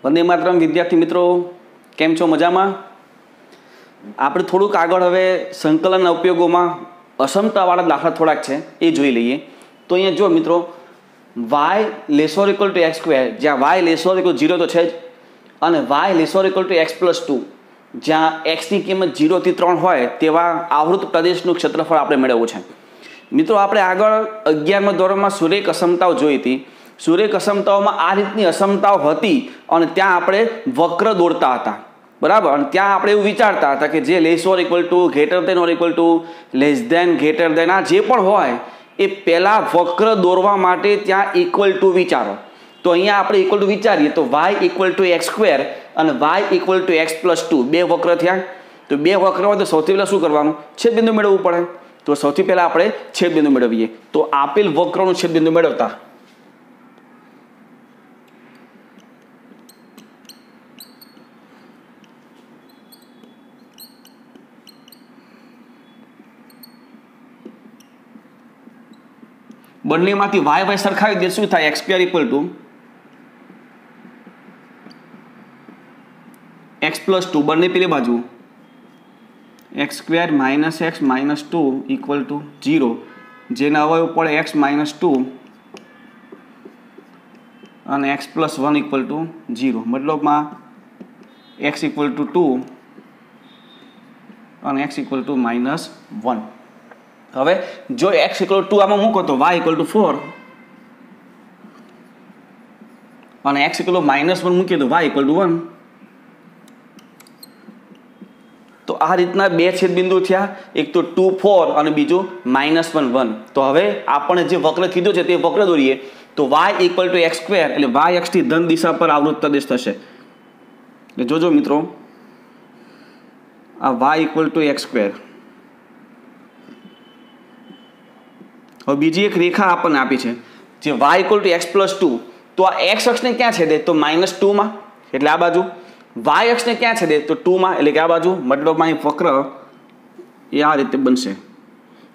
વંદે માતરમ વિદ્યાર્થી મિત્રો, કેમ છો? મજામાં? આપણે થોડુંક આગળ હવે સંકલનના ઉપયોગોમાં અસમતાવાળા દાખલા થોડાક છે એ જોઈ લઈએ. તો અહીંયા જો મિત્રો, y less or equal to X square, જ્યાં y લેસોર ઇક્વલ 0 તો છે જ, અને y less or equal to X plus 2, જ્યાં એક્સની કિંમત 0 થી 3 હોય તેવા આવૃત પ્રદેશનું ક્ષેત્રફળ આપણે મેળવવું છે. મિત્રો, આપણે આગળ 11મા ધોરણમાં સુરેખ અસમતાઓ જોઈ હતી. સુરેખ અસમતાઓમાં આ રીતની અસમતાઓ હતી અને ત્યાં આપણે વક્ર દોરતા હતા, બરાબર. અને ત્યાં આપણે એવું વિચારતા હતા કે જે less or equal to, greater than or equal to, less than, greater than, આ જે પણ હોય એ પહેલાં વક્ર દોરવા માટે ત્યાં ઇક્વલ ટુ વિચારો. તો અહીંયા આપણે ઇક્વલ ટુ વિચારીએ તો y equal to X square અને y equal to X plus 2 બે વક્ર થયા. તો બે વક્ર હોય તો સૌથી પહેલાં શું કરવાનું? છેદબિંદુ મેળવવું પડે. તો સૌથી પહેલાં આપણે છેદબિંદુ મેળવીએ. તો આપેલ વક્રનું છેદબિંદુ મેળવતા બંનેમાંથી y સરખાવી દે, શું થાય? X square equal to X plus 2, બંને પેલી બાજુ x square minus x minus 2 equal to 0, જેને અવયવ પડે એક્સ માઇનસ 2 અને એક્સ પ્લસ 1 ઇક્વલ ટુ 0. મતલબમાં એક્સ ઇક્વલ ટુ 2 અને એક્સ ઇક્વલ ટુ માઇનસ 1. હવે જો એક્સ ઇક્વલ ટુ આમાં મૂકો તો y ઇક્વલ ટુ 4 અને એક્સ ઇક્વલ ટુ માઇનસ 1 મૂકીએ તો y ઇક્વલ ટુ 1. તો આ રીતના બે છેદબિંદુ થયા, એક તો 2 4 અને બીજું -1 1. તો હવે આપણે જે વક્ર કીધું છે તે વક્ર દોરીએ. તો y equal to X square એટલે y અક્ષની ધન દિશા પર આવૃત પ્રદેશ થશે. એટલે જોજો મિત્રો, આ y equal to X square. હવે બીજી એક રેખા આપણને આપી છે જે y equal to X plus 2. તો આ એક્સ અક્ષને ક્યાં છેદે? તો -2 માં, એટલે આ બાજુ. y અક્ષને ક્યાં છેદે? તો 2 માં, એટલે કે આ બાજુ. મતલબમાં અહીં વક્ર એ આ રીતે બનશે,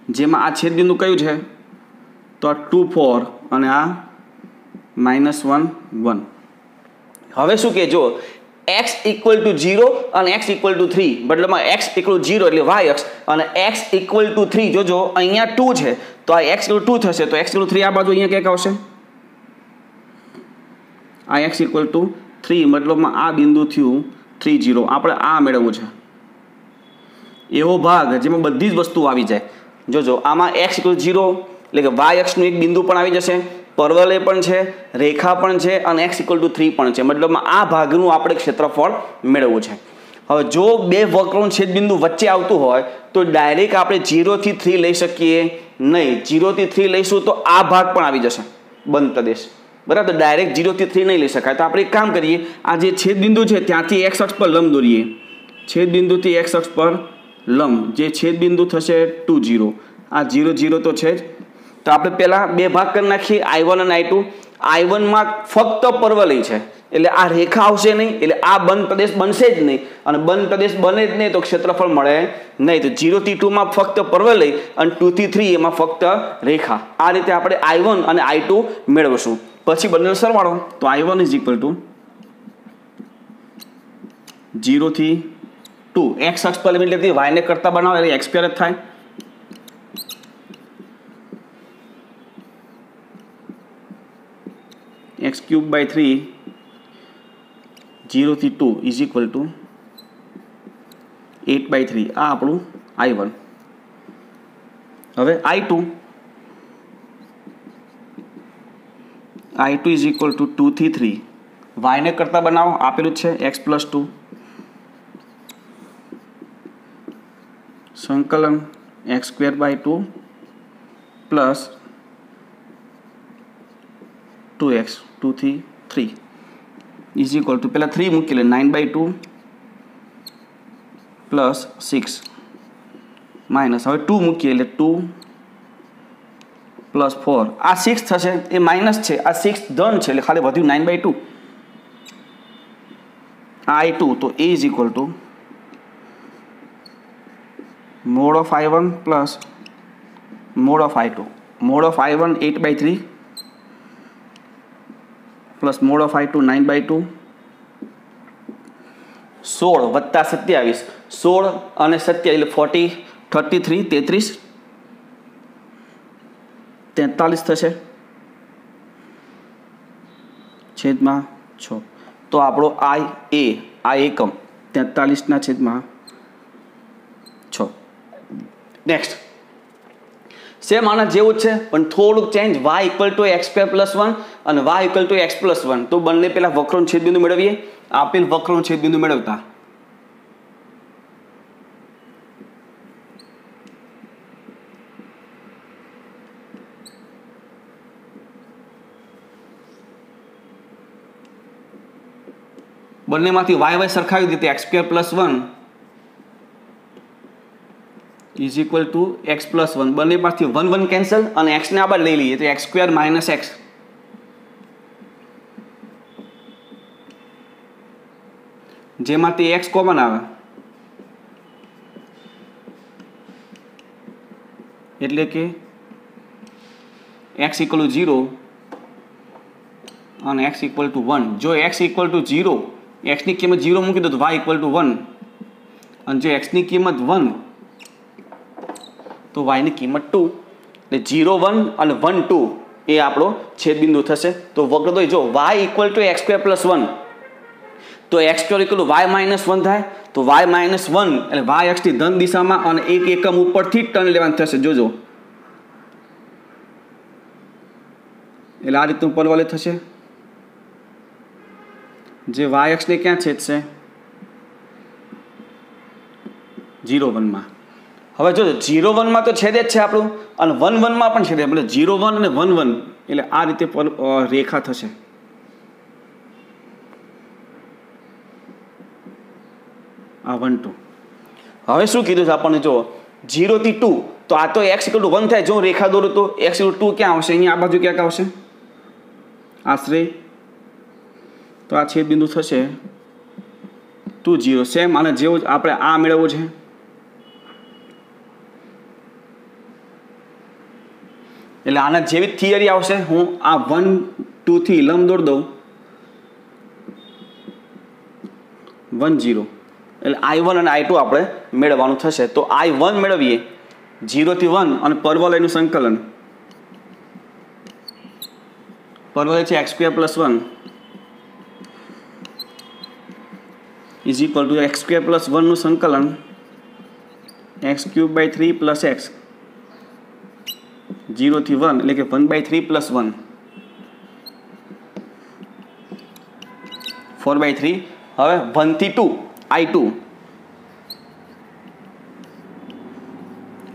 જેમાં આ છેદબિંદુ કયું છે? તો આ 2 4 અને આ -1 1. હવે શું કે જો x ઇક્વલ ટુ 0 અને x ઇક્વલ ટુ 3, મતલબમાં x ઇક્વલ 0 એટલે y અક્ષ અને x ઇક્વલ ટુ 3. જોજો અહીંયા 2 છે તો આ x ઇક્વલ 2 થશે, તો x ઇક્વલ 3 આ બાજુ અહીંયા ક્યાંક આવશે. આ x ઇક્વલ ટુ 3, મતલબમાં આ બિંદુ થયું 3 0. આપણે આ મેળવવું છે, એવો ભાગ જેમાં બધી જ વસ્તુઓ આવી જાય. જોજો આમાં x ઇક્વલ 0 એટલે કે y અક્ષનું એક બિંદુ પણ આવી જશે, પરવલય પણ છે, રેખા પણ છે અને x ઇક્વલ ટુ 3 પણ છે. મતલબમાં આ ભાગનું આપણે ક્ષેત્રફળ મેળવવું છે. હવે જો બે વક્રનું છેદબિંદુ વચ્ચે આવતું હોય તો ડાયરેક્ટ આપણે 0 થી 3 લઈ શકીએ નહીં. 0 થી 3 લઈશું તો આ ભાગ પણ આવી જશે, બંધ પ્રદેશ, બરાબર. ડાયરેક્ટ 0 થી 3 નહીં લઈ શકાય. તો આપણે એક કામ કરીએ, આ જે છેદબિંદુ છે ત્યાંથી x અક્ષ પર લંબ દોરીએ. છેદબિંદુથી x અક્ષ પર લંબ, જે છેદબિંદુ થશે 2 0. આ 0 0 તો છે જ. તો આપણે પહેલાં બે ભાગ કરી નાખીએ, I1 અને I2. I1માં ફક્ત પરવલય છે એટલે આ રેખા આવશે નહીં, એટલે આ બંધ પ્રદેશ બનશે જ નહીં, અને બંધ પ્રદેશ બને જ નહીં તો ક્ષેત્રફળ મળે નહીં. તો 0 થી 2 માં ફક્ત પરવલય અને 2 થી 3 એમાં ફક્ત રેખા. આ રીતે આપણે I1 અને I2 મેળવશું. પછી બંનેનો સરવાળો, તો I1 ઇઝ ઇક્વલ ટુ 0 થી 2. એક્સ અક્ષ પર એટલે y ને કરતા બનાવો એટલે x સ્ક્વેર જ થાય. x ક્યુબ બાય 3 0 થી 2 ઇઝ ઇક્વલ ટુ 8/3. આ આપણું I1. હવે I2 ઇઝ ઇક્વલ ટુ 2 થી 3. y ને કરતા બનાવો, આપેલું જ છે x પ્લસ 2 સંકલન x square by 2 plus 2x 2 થી 3 ઇઝ ઇક્વલ ટુ, પહેલાં 3 મૂકી લે, 9/2 પ્લસ 6 માઇનસ, હવે 2 મૂકીએ એટલે 2 પ્લસ 4. આ 6 થશે, એ માઇનસ છે, આ 6 ધન છે એટલે ખાલી વધ્યું 9/2. આ I2, તો a is equal two mode of I1 plus mode of I2. Mode of I1 8/3 plus mod of I2 9/2 16 વત્તા 27, 16 અને 27 એટલે 40, 33, 33, 43 થશે છેદમાં 6. તો આપણો આ એકમ 43/6. નેક્સ્ટ સેમ આના જેવું જ છે પણ થોડુંક ચેન્જ. y = x² + 1 અને y = x + 1. તો બંને પેલા વક્રનું છેદબિંદુ મેળવીએ. આપેલ વક્રનું છેદબિંદુ મેળવતા બંનેમાંથી y સરખાવી દીધી. x² + 1 = x + 1. બંનેમાંથી 1 1 કેન્સલ અને x ને આ બાજુ લઈ લઈએ તો x² - x. જેમાંથી x કોમન આવે એટલે કે x = 0 અને x = 1. જો x = 0, x ની કિંમત 0 મૂકી દો તો y = 1 અને જો x ની કિંમત 1 તો y ની કિંમત 2. એટલે 0 1 અને 1 2 એ આપણો છેદબિંદુ થશે. તો વક્ર તો જો y = x² + 1 તો x² = y - 1 થાય. તો y - 1 એટલે y અક્ષની ધન દિશામાં અને એક એકમ ઉપરથી ટર્ન લેવાનું થશે. જોજો એટલે આ રીતનું પરવલય થશે જે y અક્ષને ક્યાં છેદશે 0 1 માં. હવે જોજો 0 1 માં તો છેદે જ છે આપણું અને 1 1 માં પણ છેદે. એટલે 0 1 અને 1 1 એટલે આ રીતે રેખા થશે. આ 1 2. હવે શું કીધું છે આપણને? જો 0 થી 2 તો આ તો x = 1 થાય. જો રેખા દોરું તો x = 2 ક્યાં આવશે? અહીંયા આ બાજુ ક્યાંક આવશે આશરે. તો આ છેદબિંદુ થશે 2 0. સેમ અને જેવું જ આપણે આ મેળવવું છે. એટલે આના જેવી થિયરી આવશે. હું આ 1 2 થી લંબ દોર દઉં 1 0 એટલે I1 અને I2 આપણે મેળવવાનું થશે. તો I1 મેળવીએ 0 થી 1 અને પરવલયનું સંકલન. પરવલય છે x² + 1 = x² + 1 નું સંકલન x³ / 3 + x 0 થી 1 એટલે કે 1/3 + 1 4/3. હવે 1 થી 2 I2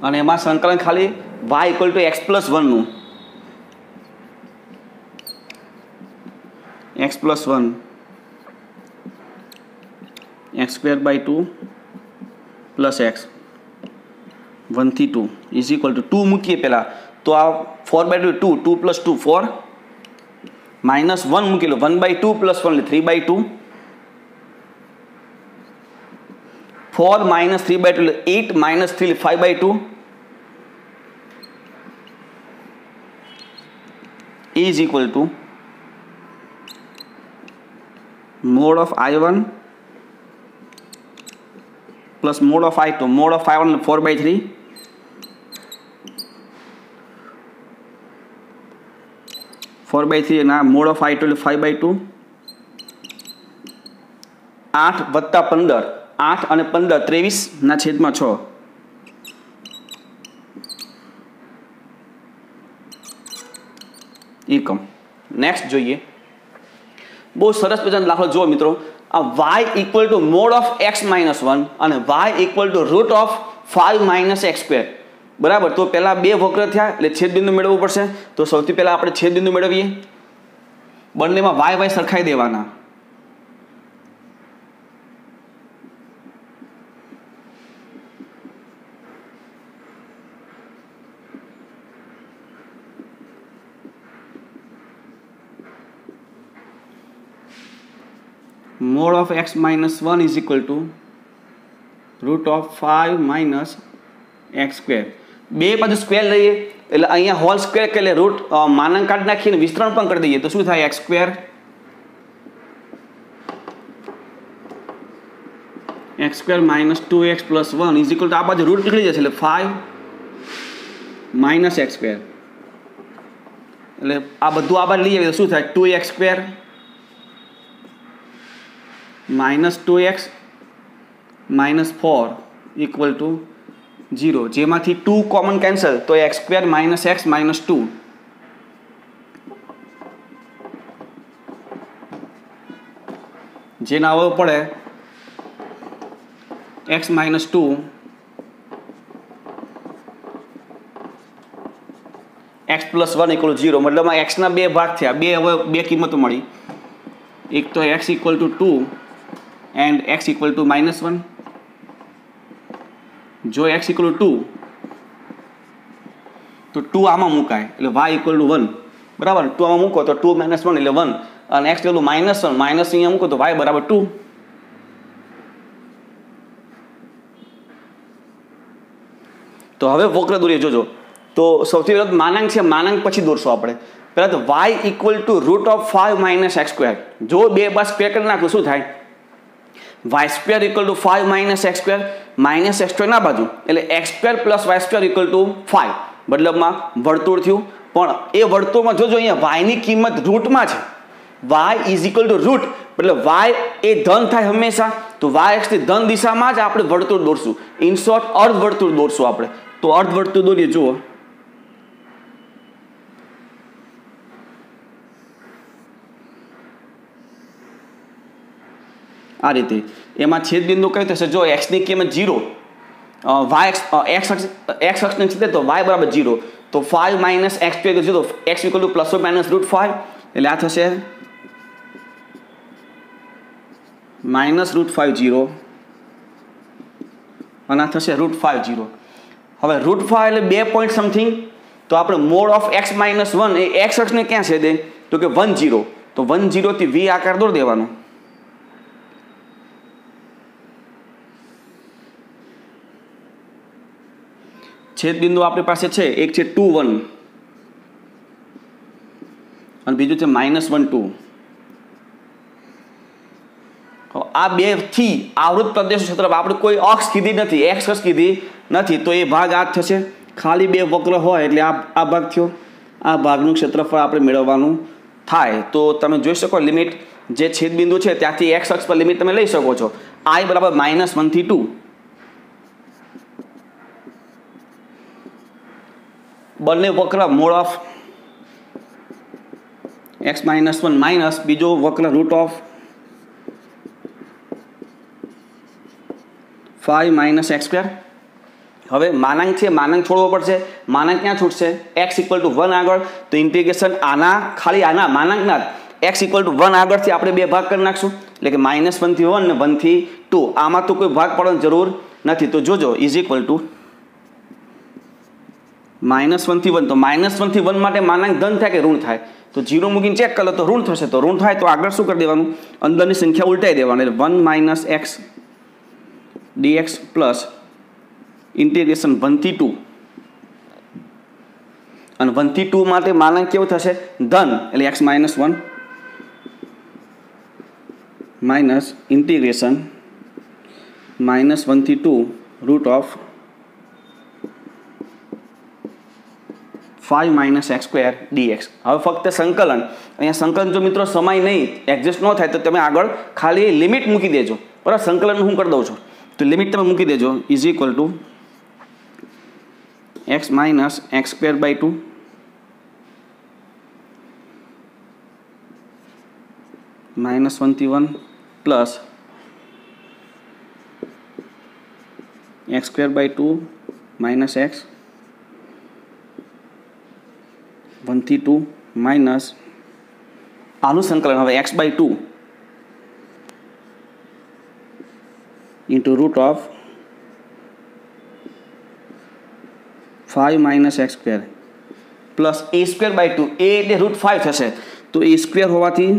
અને એમાં સંકલન ખાલી y = x + 1 નું x + 1 x² / 2 + x 1 થી 2 = 2 મૂકીએ પહેલાં તો આ 4/2 2 2 + 2 4 -1 મૂકી લો 1/2 + 1 એટલે 3/2 4 - 3/2 એટલે 8 - 3 એટલે 5/2 = mod of I1 plus mod of I2. mod of I1 4/3 4/3 અને mod of I2 એટલે 5/2 8 + 15 8 અને 15 23/6 એકમ. નેક્સ્ટ જોઈએ બહુ સરસ મજાનો દાખલો જુઓ મિત્રો. આ y = mod of x - 1 અને y = √5 - x². બરાબર. તો પહેલાં બે વક્ર થયા એટલે છેદબિંદુ મેળવવું પડશે. તો સૌથી પહેલાં આપણે છેદબિંદુ મેળવીએ. બંનેમાં y સરખાઈ દેવાના. mod of x - 1 = √5 - x². બે બાજુ સ્ક્વેર લઈએ એટલે અહીંયા હોલ સ્ક્વેર કે એટલે રૂટ માનાંક કાઢી નાખીને વિસ્તરણ પણ કરી દઈએ તો શું થાય x² X square minus 2x plus 1 is equal to आ बाजू रूट निकली जशे એટલે 5 माइनस एक्स स्क्वेर એટલે આ બધું આ બાજુ લઈ આવીએ તો શું થાય 2x square minus 2x minus 4 equal to 0 જેમાંથી 2 કોમન કેન્સલ તો x square minus x minus 2 જેના આવવો પડે x minus 2 x plus 1 equal 0 मतलब x ના બે ભાગ થયા બે હવે બે કિંમતો મળી એક તો x equal to 2 and x equal to minus 1 જો x ઇક્વલ ટુ 2 તો 2 આમાં મુકાય એટલે y ઇક્વલ ટુ 1 બરાબર 2 આમાં મૂકો તો 2 માઇનસ 1 એટલે 1 અને x equal to minus 1 minus અહીંયા મૂકો તો y બરાબર 2 તો હવે વક્ર દોરીએ જોજો તો સૌથી પહેલાં માનાંક છે માનાંક પછી દોરશો આપણે પહેલાં તો y equal to root of 5 minus x square જો બે બાદ સ્ક્વેર કરી નાખું શું થાય y square equal to 5 minus x square ના બાજુ એટલે x square plus y square equal to 5 મતલબમાં વર્તુળ થયું પણ એ વર્તુળમાં જોજો અહીંયા y ની કિંમત રૂટમાં છે y is equal to root એટલે y એ ધન થાય હંમેશા તો y અક્ષની ધન દિશામાં જ આપણે વર્તુળ દોરશું ઇન શોર્ટ અર્ધ વર્તુળ દોરશું આપણે તો અર્ધ વર્તુળ દોરીએ જુઓ આ રીતે એમાં છેદ બિંદુ કયું થશે જો x ની કિંમત 0 x અક્ષની છે તો y બરાબર 0 તો 5 માઇનસ એક્સ સ્ક્વેર કરજો તો x equal to plus or minus route 5 એટલે આ થશે માઇનસ રૂટ 5 0 અને આ થશે રૂટ 5 0 હવે રૂટ 5 એટલે 2 પોઈન્ટ સમથિંગ તો આપણે mode of x minus 1 A x અક્ષને ક્યાં છે દે તો કે 1 0 તો 1 0 થી v આકાર દોર દેવાનો છેદ બિંદુ આપણી પાસે છે એક છે 2 1 અને બીજું છે માઇનસ 1 2 આ બે થી આવૃત પ્રદેશ ક્ષેત્ર આપણે કોઈ અક્ષ કીધી નથી એક્સ અક્ષ કીધી નથી તો એ ભાગ આ થશે ખાલી બે વક્ર હોય એટલે આ ભાગ થયો આ ભાગનું ક્ષેત્રફળ આપણે મેળવવાનું થાય તો તમે જોઈ શકો લિમિટ જે છેદ બિંદુ છે ત્યાંથી એક્સ અક્ષ પર લિમિટ તમે લઈ શકો છો i બરાબર -1 થી 2 બંને વક્ર મોડ ઓફ x -1 માઇનસ બીજો વક્ર route of 5 minus x square હવે માનાંક છે માનાંક છોડવો પડશે માનાંક ક્યાં છૂટશે x ઇક્વલ ટુ 1 આગળ તો ઇન્ટિગ્રેશન આના ખાલી આના માનાંકના x ઇક્વલ ટુ 1 આગળથી આપણે બે ભાગ કરી નાખશું એટલે કે -1 થી 1 ને 1 થી 2 આમાં તો કોઈ ભાગ પાડવાની જરૂર નથી તો જોજો ઇઝ ઇક્વલ ટુ -1 થી 1 તો -1 થી 1 માટે માનાંક ધન થાય કે ઋણ થાય તો 0 મૂકીને ચેક કરો તો ઋણ થશે તો ઋણ થાય તો આગળ શું કરી દેવાનું અંદરની સંખ્યા ઉલટાઈ દેવાની એટલે 1 minus x dx plus integration 1 થી 2 અને 1 થી 2 માટે માનાંક કેવું થશે ધન એટલે x -1 માઇનસ ઇન્ટિગ્રેશન -1 થી 2 route of 5 minus x square dx હવે ફક્ત સંકલન અહીંયા સંકલન જો મિત્રો સમય નહીં એડજસ્ટ ન થાય તો તમે આગળ ખાલી લિમિટ મૂકી દેજો બરાબર સંકલન હું કરી દઉં છું તો લિમિટ તમે મૂકી દેજો is equal to x minus x square by 2 -1 થી 1 plus x square by 2 minus x 1 થી 2 માઇનસ આનું સંકલન હવે x by 2 into root of 5 minus x square plus a square by 2 a એટલે રૂટ 5 થશે તો એ સ્ક્વેર હોવાથી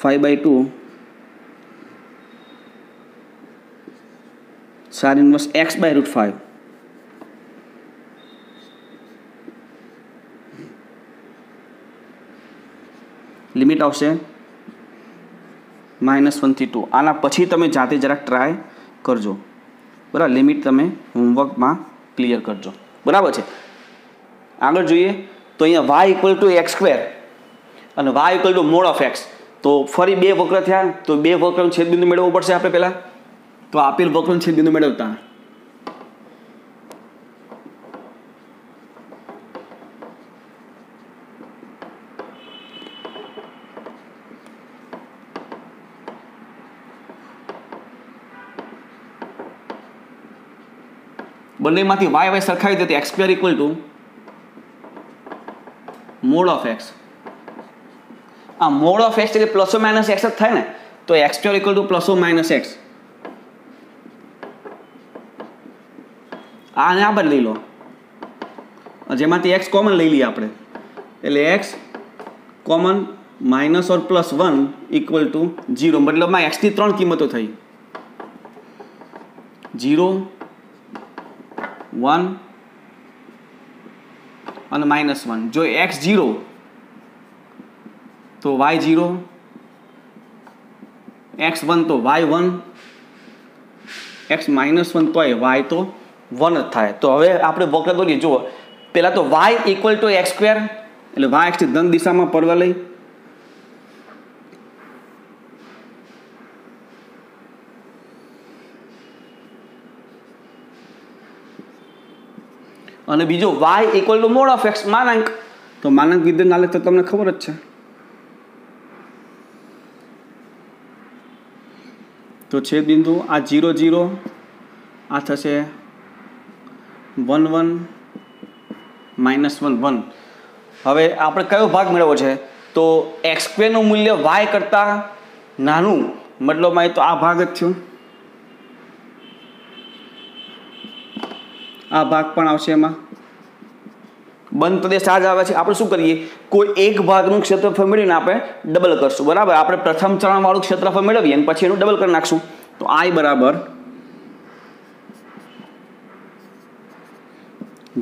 5 બાય 2 સાર inverse x by root 5 limit આવશે -1 થી 2 આના પછી તમે જાતે જરાક ટ્રાય કરજો, બરાબર. લિમિટ તમે હોમવર્કમાં ક્લિયર કરજો, બરાબર છે. આગળ જોઈએ તો અહીંયા y = x² અને y = mod of x. તો ફરી બે વક્ર થયા, તો બે વક્રનો છેદબિંદુ મેળવવો પડશે આપણે પહેલાં. તો આપેલ વક્રનો છેદબિંદુ મેળવતા બંનેમાંથી y સરખાવી દે તો x² = mod of x. આ mod of x એટલે પ્લસ માઇનસ x જ થાય ને, તો x² = ± x. આને આ બદલી લો, જેમાંથી x કોમન લઈ લઈએ આપણે, એટલે x કોમન માઇનસ ઓર +1 = 0. મતલબમાં x ની 3 કિંમતો થઈ, 0, 1 અને -1. જો x 0 તો y 0, x 1 તો y 1, x -1 તો y તો 1 જ થાય. તો હવે આપણે વક્ર દોરીએ. જુઓ પહેલાં તો y = x² એટલે y x ધન દિશામાં પરવા લઈ, અને બીજો y = mod of x માનાંક. તો માનાંક વિધેયના આલેખ તો તમને ખબર જ છે. તો છેદબિંદુ આ 0, 0 આ થશે 1, 1 -1, 1. હવે આપણે કયો ભાગ મેળવવો છે? તો x² નું મૂલ્ય y કરતાં નાનું, મતલબમાં તો આ ભાગ જ થયો. આ ભાગ પણ આવશે. એમાં બંધ પ્રદેશ આ જ આવે છે. આપણે શું કરીએ, કોઈ એક ભાગનું ક્ષેત્રફળ મેળવીને આપણે ડબલ કરશું, બરાબર. આપણે પ્રથમ ચરણવાળું ક્ષેત્રફળ મેળવીએ અને પછી એનું ડબલ કરી નાખશું. તો I =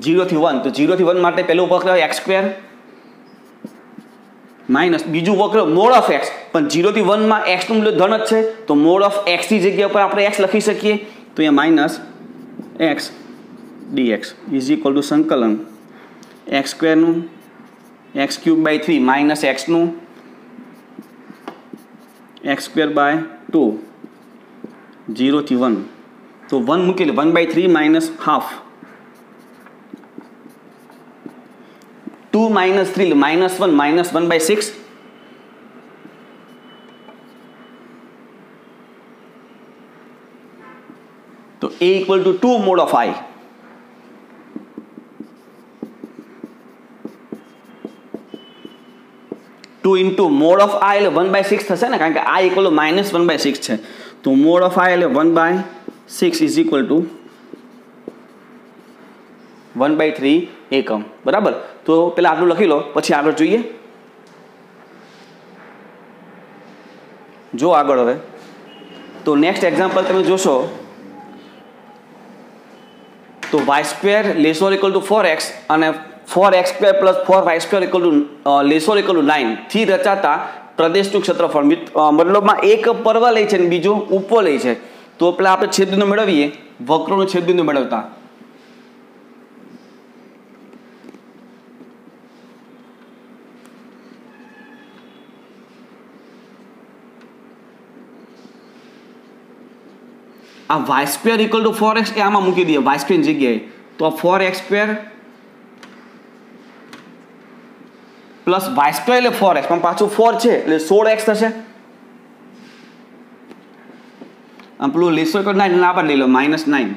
0 થી 1. તો 0 થી 1 માટે પહેલું વક્ર x² માઇનસ બીજું વક્ર mod of x. પણ 0 થી 1 માં x નું મૂલ્ય ધન જ છે, તો mod of x ની જગ્યા પર આપણે x લખી શકીએ. તો અહીંયા -x dx = સંકલન x² નું x³/3 - x નું x²/2 0 થી 1. તો 1 મૂકી લે, 1/3 - ½ 2 - 3 -1 -1/6. તો a = 2 mod of I. mod of I એટલે 1/6 થશે ને, કારણ કે I = -1/6 છે. તો mod of I એટલે 1/6 = 1/3 એકમ, બરાબર. તો પેલા આટલું લખી લો, પછી આગળ જોઈએ. જો આગળ હવે તો નેક્સ્ટ એક્ઝામ્પલ તમે જોશો તો y² ≤ 4x અને 4x² + 4y² = 9 થી રચાતા પ્રદેશનું ક્ષેત્રફળ, મતલબમાં એક પર્વ લે છે અને બીજો ઉપો લે છે. તો પેલા આપણે છેદબિંદુ મેળવીએ, વક્રનું છેદબિંદુ મેળવતા આ y² = 4x એ આમાં મૂકી દઈએ y² ની જગ્યાએ. તો આ 4x² પ્લસ y² એટલે 4x, પણ પાછું 4 છે એટલે 16x થશે. આમ પેલું લેશો = 9 ના આપણે લઈ લો -9.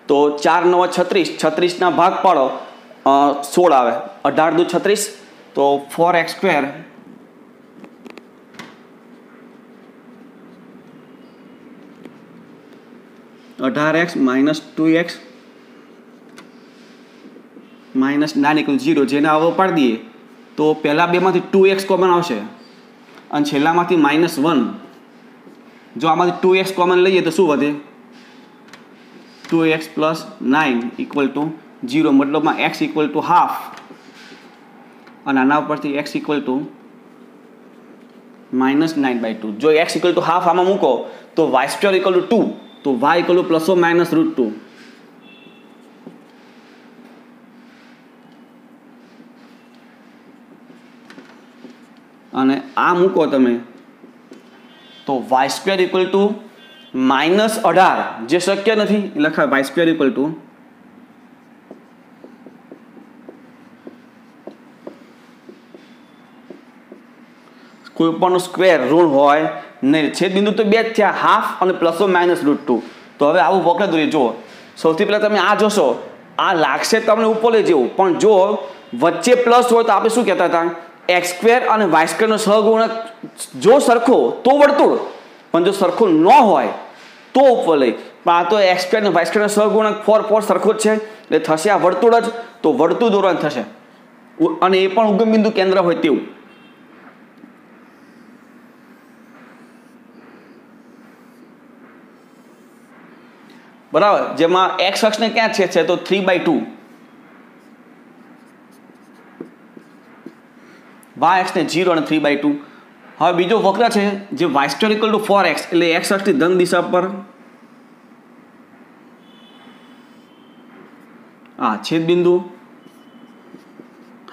તો 4 × 9 = 36, 36 ના ભાગ પાડો 16 આવે, 18 × 2 = 36. તો 4x² 18x - 2x -9 = 0. જેને આવો પાડી દઈએ તો પહેલા બેમાંથી 2x કોમન આવશે અને છેલ્લામાંથી -1. જો આમાંથી 2x કોમન લઈએ તો શું વધે? 2x + 9 = 0. મતલબમાં x = ½ અને આના ઉપરથી x ઇક્વલ ટુ -9/2. જો x ઇક્વલ ટુ હાફ આમાં મૂકો તો y² ઇક્વલ ટુ 2, તો y ઇક્વલ ટુ ±√2. અને આ મૂકો તમે તો y² ઇક્વલ ટુ -18, જે શક્ય નથી લખાય y² ઇક્વલ ટુ કોઈ પણ સ્ક્વેર ઋણ હોય નહીં. છેદ બિંદુ તો બે જ થયા, હાફ અને ±√2. તો હવે આવું વક્ર દોરીએ. જુઓ, સૌથી પહેલાં તમે આ જોશો, આ લાગશે તમને ઉપર લઈ જેવું, પણ જો વચ્ચે પ્લસ હોય તો આપણે શું કહેતા હતા, x² અને y² નો સહગુણક જો સરખો તો વર્તુળ, પણ જો સરખો ન હોય તો ઉપર લઈ. પણ આ તો x² અને y² નો સહગુણક 4 સરખો જ છે, એટલે થશે આ વર્તુળ જ. તો વર્તુળ દોરવાનું થશે, અને એ પણ ઉગમ બિંદુ કેન્દ્ર હોય તેવું. બરાબર, જેમાં x અક્ષને ક્યાં છે તો 3/2, y અક્ષને 0 અને 3/2. હવે બીજો વક્ર છે જે y² ઇક્વલ ટુ 4x, એટલે x અક્ષની ધન દિશા પર આ છેદ બિંદુ,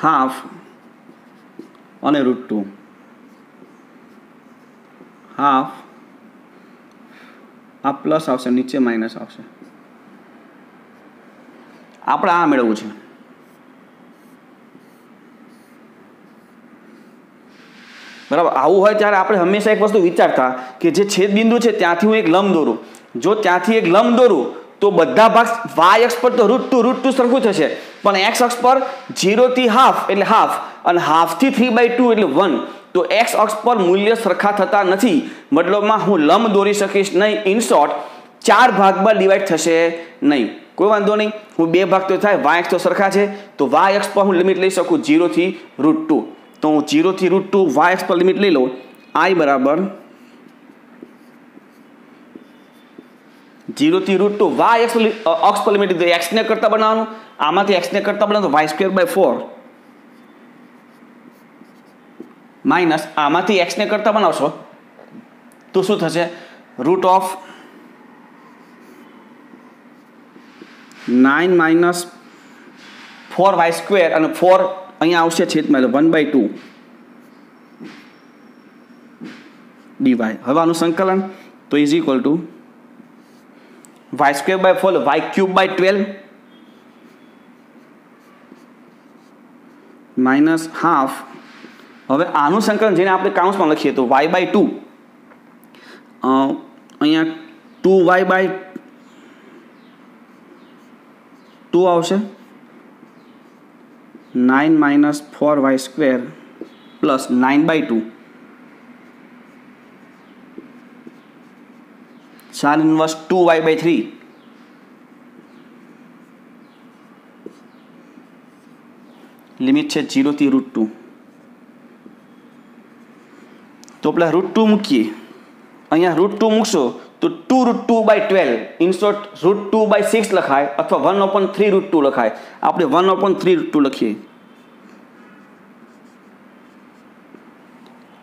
હાફ અને √2, હાફ, આ પ્લસ આવશે, નીચે માઇનસ આવશે. આપણે આ મેળવવું છે. બરાબર, આવું હોય ત્યારે આપણે હંમેશા એક વસ્તુ વિચારતા કે જે છેદ બિંદુ છે ત્યાંથી હું એક લંબ દોરું. જો ત્યાંથી એક લંબ દોરું તો બધા ભાગ y અક્ષ પર તો √2 સરખું થશે, પણ x અક્ષ પર 0 થી હાફ એટલે હાફ, અને હાફથી 3/2 એટલે 1. તો x અક્ષ પર મૂલ્ય સરખા થતા નથી, મતલબમાં હું લંબ દોરી શકીશ નહીં. ઇન શોર્ટ 4 ભાગમાં ડિવાઈડ થશે નહીં. કોઈ વાંધો નહીં, હું 2 ભાગ તો થાય, y અક્ષ તો સરખા છે, તો y અક્ષ પર હું લિમિટ લઈ શકું 0 થી √2. તો હું 0 થી √2 y અક્ષ પર લિમિટ લઈ લઉં. I બરાબર 0 થી √2 y અક્ષ પર લિમિટ લીધું. x ને કરતા બનાવવાનું, આમાંથી x ને કરતા બનાવવાનું y²/4 માઇનસ આમાંથી x ને કરતા બનાવશો તો શું થશે, √9 - 4y² અને 4 અહીંયા આવશે છેદમાં, એટલે 1/2 dy. હવે આનું સંકલન તો is equal two y²/4 y³/12 minus half. હવે આનું સંકલન જેને આપણે કાઉન્સમાં લખીએ તો y/2, અહીંયા 2y/2 આવશે, 9 - 4y² plus 9/2 sin inverse 2y/3 limit છે 0 થી √2. તો પેલા √2 મૂકીએ, અહીંયા √2 મૂકશો તો 2√2/12 ઇન શોર્ટ √2/6 લખાય, અથવા 1/3√2 લખાય. આપણે 1/3√2 લખીએ.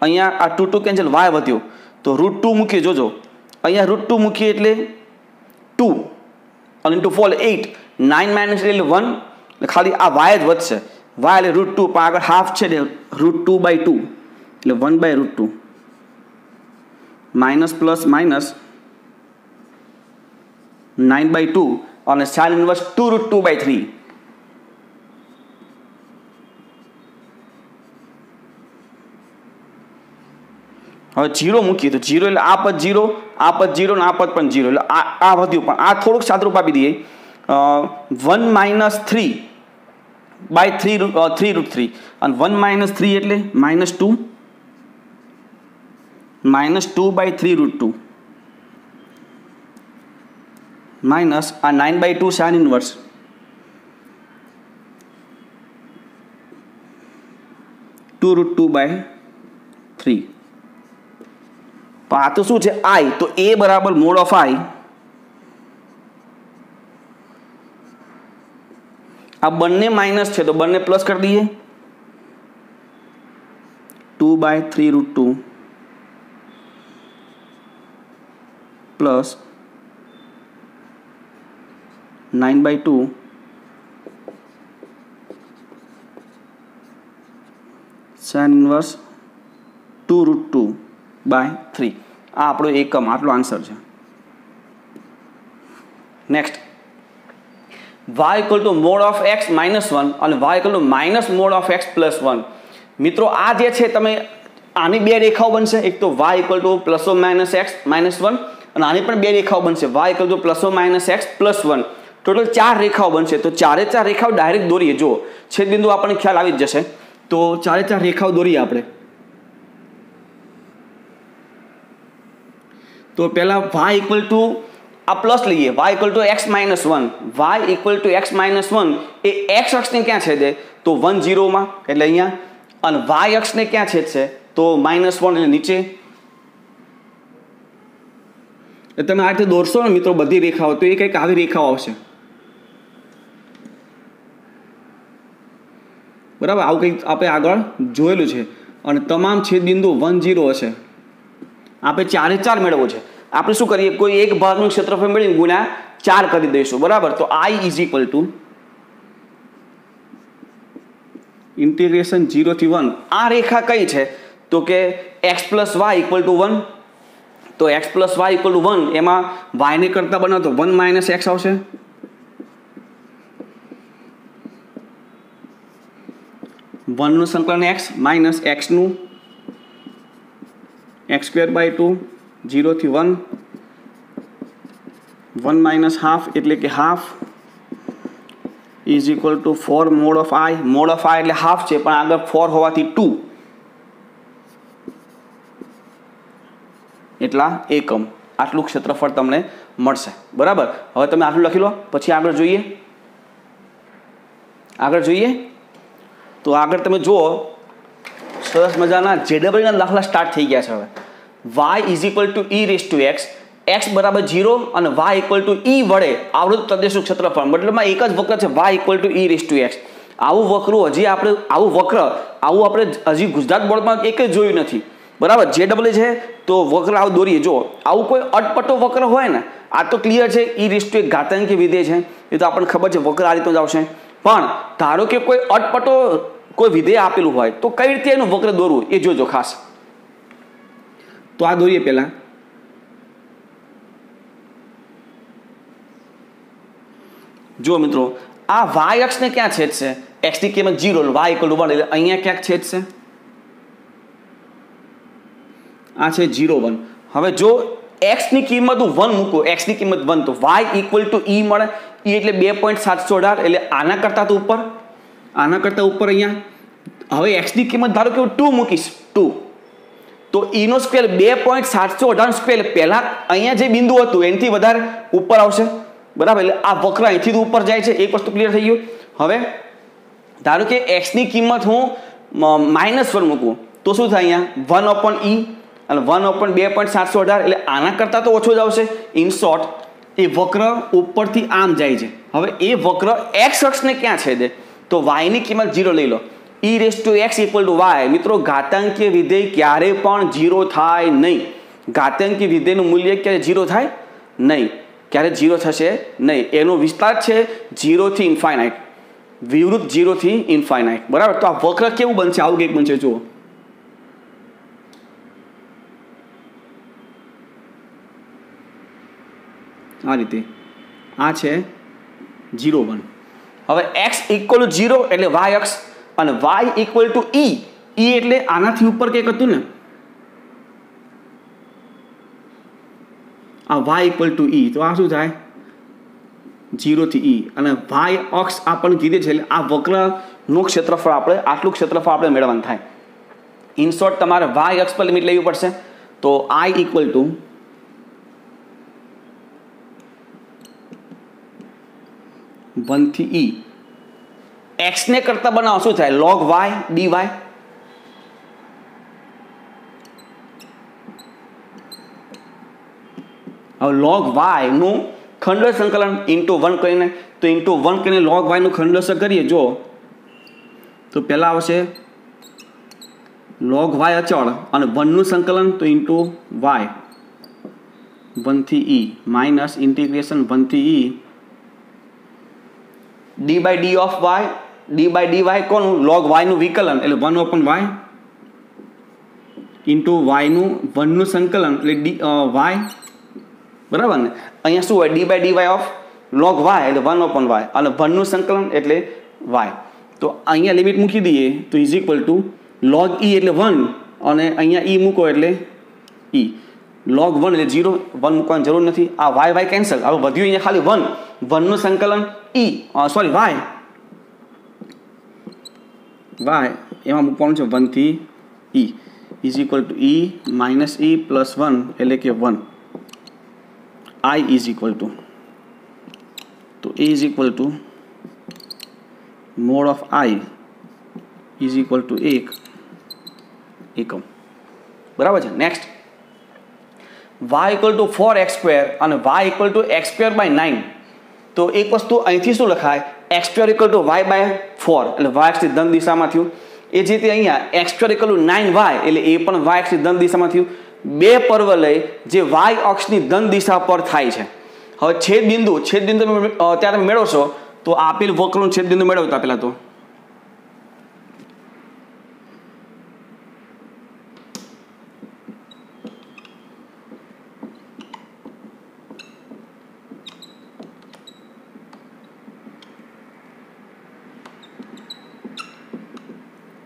અહીંયા આ 2 કેન્સલ, y વધ્યો તો √2 મૂકીએ. જોજો અહીંયા √2 મૂકીએ એટલે 2 અને × 4 8, 9 - એટલે 1, એટલે ખાલી આ y જ વધશે. y એટલે √2, પણ આગળ હાફ છે એટલે √2/2 એટલે 1/√2 માઇનસ પ્લસ માઇનસ 9/2 અને sin ઇન્વર્સ 2√2/3. હવે 0 મૂકીએ તો 0 એટલે આ પદ 0, આ પદ 0 ને આ પદ પણ 0, એટલે આ વધ્યું. પણ આ થોડુંક સાદરૂપ આપી દઈએ, 1 - 3/3√3 અને 1 - 3 એટલે -2 -2/3√2 માઇનસ આ 9/2 sin ઇન્વર્સ 2√2/3. આ તો શું છે, I, તો A બરાબર મોડ ઓફ I. આ બંને માઇનસ છે તો બંને પ્લસ કરી દઈએ, 2/3√2 प्लस 9/2 sin इनवर्स 2√2/3 આ આપણો એકમ આટલો આન્સર છે. Next y = mod of x -1 અને y = -mod of x +1. મિત્રો આ જે છે તમે આની બે રેખાઓ બનશે, એક તો y = ±x -1 અને આની પણ બે રેખાઓ બનશે y = ±x +1. ટોટલ 4 રેખાઓ બનશે. તો ચારે ચાર રેખાઓ ડાયરેક્ટ દોરીએ. જો છેદબિંદુ આપણને ખ્યાલ આવી જ જશે. તો ચારે ચાર રેખાઓ દોરીએ આપણે. તો પહેલા y = આ પ્લસ લઈએ, y = x -1. y = x -1 એ x અક્ષને ક્યાં છેદે? તો 1 0 માં, એટલે અહીંયા. અને y અક્ષને ક્યાં છેદશે? તો -1 એટલે નીચે. એટલે તમે આ રીતે દોરશો ને મિત્રો બધી રેખાઓ, તો એ કંઈક આવી રેખાઓ આવશે. બરાબર, આવું કંઈક આપણે આગળ જોયેલું છે. અને તમામ છેદબિંદુ 1 0 હશે. આપણે ચારે ચાર મેળવવો છે. આપણે શું કરીએ, કોઈ એક ભાગનું ક્ષેત્રફળ મેળવીને ગુણ્યા 4 કરી દઈશું. બરાબર, તો I = ઇન્ટિગ્રેશન 0 થી 1. આ રેખા કઈ છે? તો કે x + y = 1. તો x + y = 1 એમાં y ને કરતા બનાવો તો 1 - x આવશે. નું સંકલન x માઇનસ x નું x²/2 0 થી 1 1 - હાફ એટલે કે half = 4 mod of i. mod of i એટલે હાફ છે પણ આગળ 4 હોવાથી 2 એટલા એકમ. આટલું ક્ષેત્રફળ તમને મળશે. બરાબર, હવે તમે આટલું લખી લો. પછી આગળ જોઈએ. તો આગળ તમે જુઓ, સરસ મજાના જેડબલના દાખલા સ્ટાર્ટ થઈ ગયા છે. હવે y = e⁻x, x = 0 અને y = e વડે આવૃત પ્રદેશનું ક્ષેત્રફળ. મતલબમાં એક જ વક્ર છે y = e⁻x. આવું વક્ર આપણે હજી ગુજરાત બોર્ડમાં એક જ જોયું નથી. બરાબર, જેડબલ છે તો વક્ર આવું દોરીએ. જો આવું કોઈ અટપટો વક્ર હોય ને, આ તો ક્લિયર છે e⁻x ઘાતાંકીય વિધેય છે, એ તો આપણને ખબર છે વક્ર આ રીતનું જ આવશે. પણ ધારો કે કોઈ અટપટો કોઈ વિધેય આપેલું હોય તો કઈ રીતે એનું વક્ર દોરવું એ જોજો ખાસ. તો આ દોરીએ પહેલા. જો મિત્રો, આ y અક્ષને ક્યાં છેદશે? x ની કિંમત 0, y = 1 એટલે અહીંયા ક્યાંક છેદશે. આ છે 0 1. હવે જો x ની કિંમત હું 1 મૂકું, x ની કિંમત 1, તો y = e મળે. e એટલે 2.718 એટલે આના કરતાં તો ઉપર, અહીંયા. હવે x ની કિંમત ધારો કે હું 2 મૂકીશ, 2, તો e નો સ્ક્વેર 2.718 પહેલા અહીંયા જે બિંદુ હતું એનાથી વધારે ઉપર આવશે. બરાબર, એટલે આ વક્ર અહીંથી ઉપર જાય છે. એક વસ્તુ ક્લિયર થઈ ગયું. હવે ધારો કે x ની કિંમત હું -1 મૂકું તો શું થાય? અહીંયા 1/e અને 1/2.718 એટલે આના કરતાં તો ઓછો જ આવશે. ઇન શોર્ટ, એ વક્ર ઉપરથી આમ જાય છે. હવે એ વક્ર x અક્ષને ક્યાં છેદે? તો y ની કિંમત 0 લઈ લો. e⁻x = y. મિત્રો, ઘાતાંકીય વિધેય ક્યારે પણ 0 થાય નહીં. ઘાતાંકીય વિધેયનું મૂલ્ય ક્યારે 0 થાય નહીં, ક્યારે 0 થશે નહીં. એનો વિસ્તાર છે 0 થી ઇન્ફાઇનાઇટ, વિવૃત 0 થી ઇન્ફાઇનાઇટ. બરાબર, તો આ વક્ર કેવું બનશે? આવું કંઈક બનશે. જુઓ, આ રીતે. આ છે 0 1. હવે x = 0 એટલે y અક્ષ અને y = e. e એટલે આનાથી ઉપર કંઈક હતું ને, આ y = e. તો આ શું થાય? 0 થી e. અને y અક્ષ આપણને કીધે છે એટલે આ વક્રનું ક્ષેત્રફળ આટલું ક્ષેત્રફળ આપણે મેળવવાનું થાય. ઇન શોર્ટ, તમારે y અક્ષ પર લિમિટ લેવી પડશે. તો I = 1 થી e. x ને કરતા બનાવો શું થાય? log y dy. હવે log y નું ખંડોળ સંકલન ×1 કરીને, તો ×1 કરીને log y નું ખંડોળ કરીએ જો, તો પહેલા આવશે log y અચળ અને 1નું સંકલન તો ઇન્ટુ y 1 થી e માઇનસ ઇન્ટિગ્રેશન 1 થી e d by d of y d by dy કોનું log y નું વિકલન એટલે 1/y ઇન્ટુ y નું 1નું સંકલન એટલે y બરાબર ને અહીંયા શું હોય d by dy of log y એટલે 1/y અને 1નું સંકલન એટલે y તો અહીંયા લિમિટ મૂકી દઈએ તો is equal two log e એટલે 1 અને અહીંયા e મૂકો એટલે e log 1 એટલે 0 1 મૂકવાની જરૂર નથી આ y કેન્સલ હવે વધ્યું અહીંયા ખાલી 1 1નું સંકલન e સોરી y એમાં મૂકવાનું છે 1 થી e is equal two e minus e plus 1 એટલે કે 1 I ઇઝ ઇક્વલ ટુ તો a is equal two mode of i is equal two 1 એકમ બરાબર છે next y equal two 4x² અને y equal two x² by 9 તો એક વસ્તુ અહીંથી શું લખાય x² equal to y by 4 એટલે y અક્ષની ધન દિશામાં થયું એ જ રીતે અહીંયા x² ઇક્વલ ટુ 9y એટલે એ પણ y અક્ષની ધન દિશામાં થયું બે પરવલય જે y અક્ષની ધન દિશા પર થાય છે હવે છેદ બિંદુ ત્યારે મેળવશો તો આપેલ વક્રનું છેદ બિંદુ મેળવતા પહેલા તો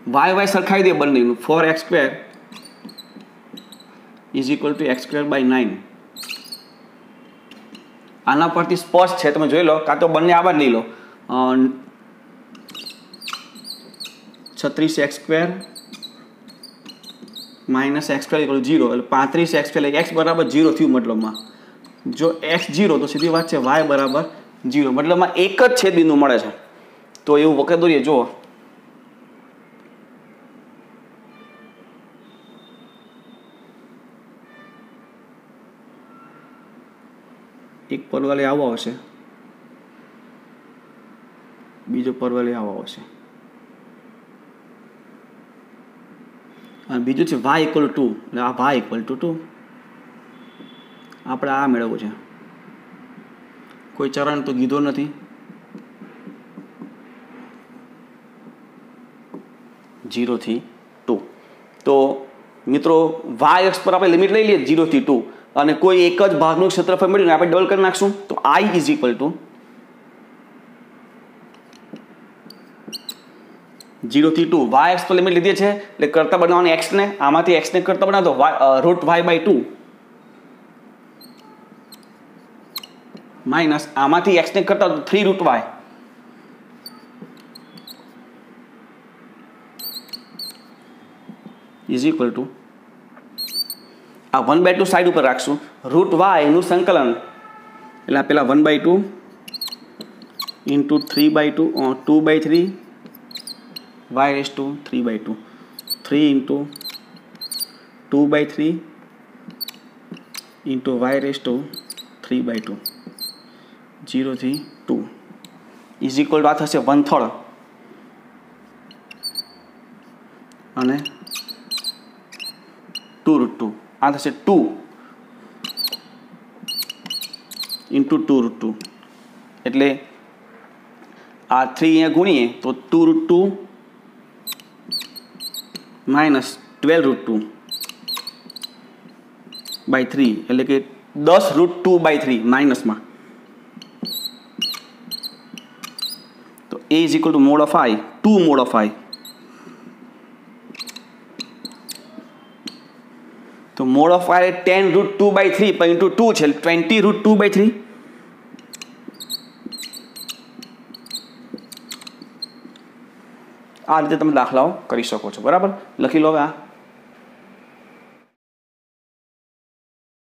y સરખાઈ દે બંનેનું 4x² is equal two x² by 9 આના પરથી સ્પષ્ટ છે તમે જોઈ લો કાં તો બંને આવા જ લઈ લો 36x² માઇનસ x² ઇક્વલ 0 એટલે 35x² એટલે x બરાબર 0 થયું મતલબમાં જો x 0 તો સીધી વાત છે y બરાબર 0 મતલબમાં એક જ છેદ બિંદુ મળે છે તો એવું વખત દોરીએ જુઓ એક પરવલય આવો આવશે બીજો પરવલય આવો આવશે અને બીજું છે y ઇક્વલ ટુ એટલે આ y ઇક્વલ ટુ 2 આપણે આ મેળવવું છે કોઈ ચરણ તો કીધો નથી 0 થી 2 તો મિત્રો y અક્ષ પર આપણે લિમિટ લઈ લઈએ 0 થી 2 અને કોઈ એક જ ભાગનું ક્ષેત્રફળ મળ્યું આપણે ડબલ કરી નાખશું તો i ઇઝ ઇક્વલ ટુ 0 થી 2 y અક્ષ તો લિમિટ લીધી છે એટલે કરતા બનાવવાની x ને આમાંથી x ને કરતા બનાવો તો √y બાય 2 માઇનસ આમાંથી x ને કરતા 3√y ઇઝ ઇક્વલ ટુ આ 1/2 સાઈડ ઉપર રાખશું √y નું સંકલન એટલે પેલા 1/2 into 3/2 2/3 y raise to 3/2 3 into 2/3 into y raise to 3/2 0 થી 2 ઇઝ ઇક્વલ ટુ આ થશે 1/3 અને 2√2 આ થશે 2 ઇન્ટુ 2√2 એટલે આ 3 અહીંયા ગુણીએ તો 2√2 માઇનસ 12√2 બાય 3 એટલે કે 10√2 બાય 3 માઇનસમાં તો a is equal two mode of i 2 mode of i તો મોડ ઓફ i 10√2 બાય 3 પણ ઇન્ટુ 2 છે 20√2 બાય 3 આ રીતે તમે દાખલાઓ કરી શકો છો બરાબર લખી લો હવે આ